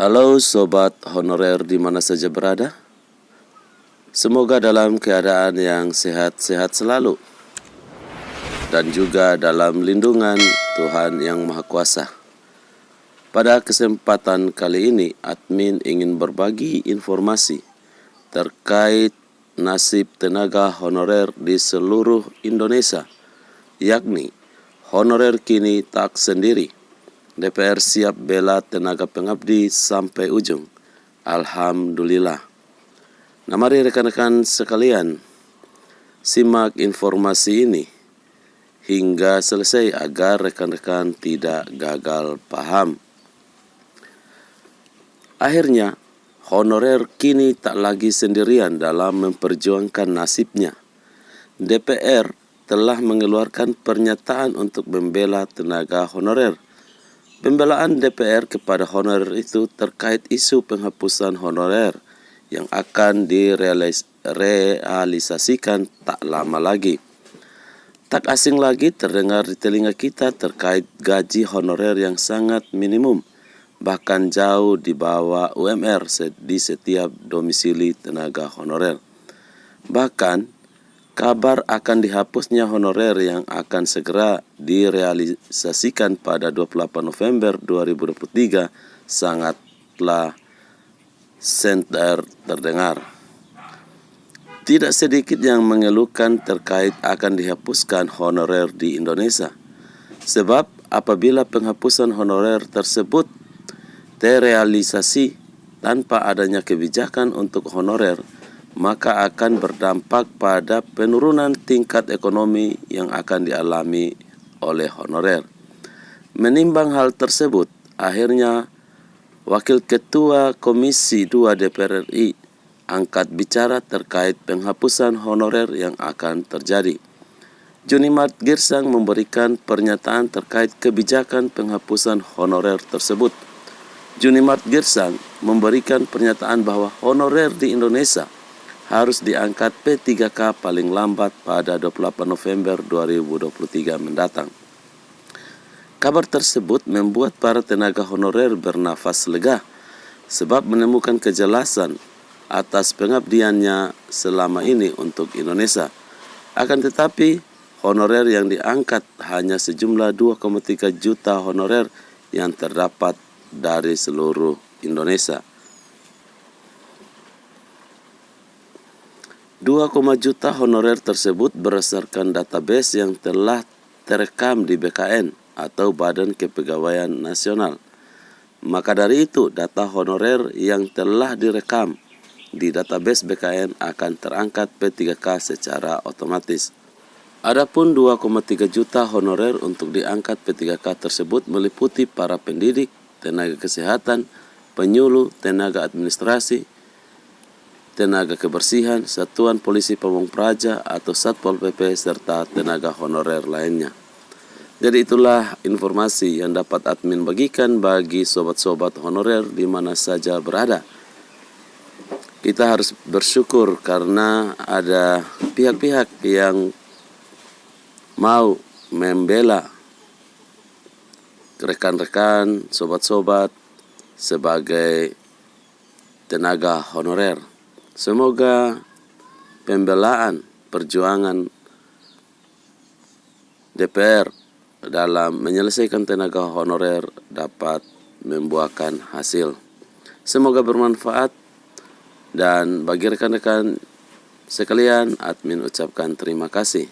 Halo sobat honorer di mana saja berada. Semoga dalam keadaan yang sehat-sehat selalu dan juga dalam lindungan Tuhan Yang Maha Kuasa. Pada kesempatan kali ini, admin ingin berbagi informasi terkait nasib tenaga honorer di seluruh Indonesia, yakni honorer kini tak sendiri. DPR siap bela tenaga pengabdi sampai ujung. Alhamdulillah. Nah, mari rekan-rekan sekalian, simak informasi ini hingga selesai agar rekan-rekan tidak gagal paham. Akhirnya, honorer kini tak lagi sendirian dalam memperjuangkan nasibnya. DPR telah mengeluarkan pernyataan untuk membela tenaga honorer. Pembelaan DPR kepada honorer itu terkait isu penghapusan honorer yang akan direalisasikan tak lama lagi. Tak asing lagi terdengar di telinga kita terkait gaji honorer yang sangat minimum, bahkan jauh di bawah UMR di setiap domisili tenaga honorer. Bahkan kabar akan dihapusnya honorer yang akan segera direalisasikan pada 28 November 2023 sangatlah santer terdengar. Tidak sedikit yang mengeluhkan terkait akan dihapuskan honorer di Indonesia. Sebab apabila penghapusan honorer tersebut terrealisasi tanpa adanya kebijakan untuk honorer, maka akan berdampak pada penurunan tingkat ekonomi yang akan dialami oleh honorer. Menimbang hal tersebut, akhirnya Wakil Ketua Komisi 2 DPR RI angkat bicara terkait penghapusan honorer yang akan terjadi. Junimart Girsang memberikan pernyataan terkait kebijakan penghapusan honorer tersebut. Junimart Girsang memberikan pernyataan bahwa honorer di Indonesia harus diangkat P3K paling lambat pada 28 November 2023 mendatang. Kabar tersebut membuat para tenaga honorer bernafas lega sebab menemukan kejelasan atas pengabdiannya selama ini untuk Indonesia. Akan tetapi, honorer yang diangkat hanya sejumlah 2,3 juta honorer yang terdapat dari seluruh Indonesia. 2, juta honorer tersebut berdasarkan database yang telah terekam di BKN atau Badan Kepegawaian Nasional. Maka dari itu, data honorer yang telah direkam di database BKN akan terangkat P3K secara otomatis. Adapun 2,3 juta honorer untuk diangkat P3K tersebut meliputi para pendidik, tenaga kesehatan, penyuluh, tenaga administrasi, tenaga kebersihan, satuan polisi pamung praja atau satpol pp serta tenaga honorer lainnya. Jadi itulah informasi yang dapat admin bagikan bagi sobat-sobat honorer di mana saja berada. Kita harus bersyukur karena ada pihak-pihak yang mau membela rekan-rekan, sobat-sobat sebagai tenaga honorer. Semoga pembelaan perjuangan DPR dalam menyelesaikan tenaga honorer dapat membuahkan hasil. Semoga bermanfaat dan bagi rekan-rekan sekalian, admin ucapkan terima kasih.